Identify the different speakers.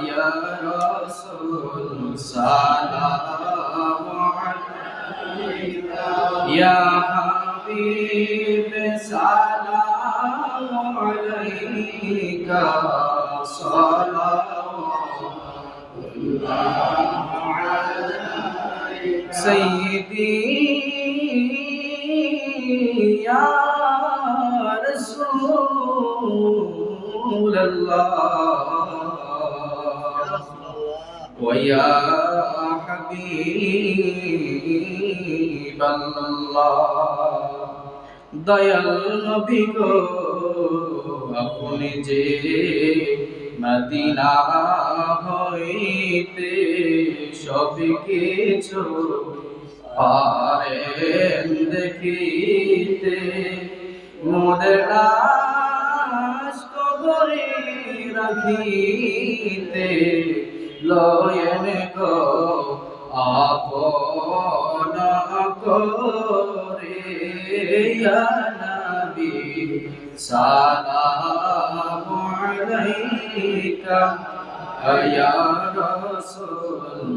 Speaker 1: يا رسول سلام عليك يا حبيب سلام عليك صلوات الله عليك سيدي يا رسول الله ويا حبيب الله দয়াল নবী গো আপনি যে মদিনা হইতে সব কিছু পারেন দেখিতে মোদের লাশ কবরে রাখিতে লয়েন গো আপনা করে ইয়া নবী সালামু আলাইকা ইয়া রাসূল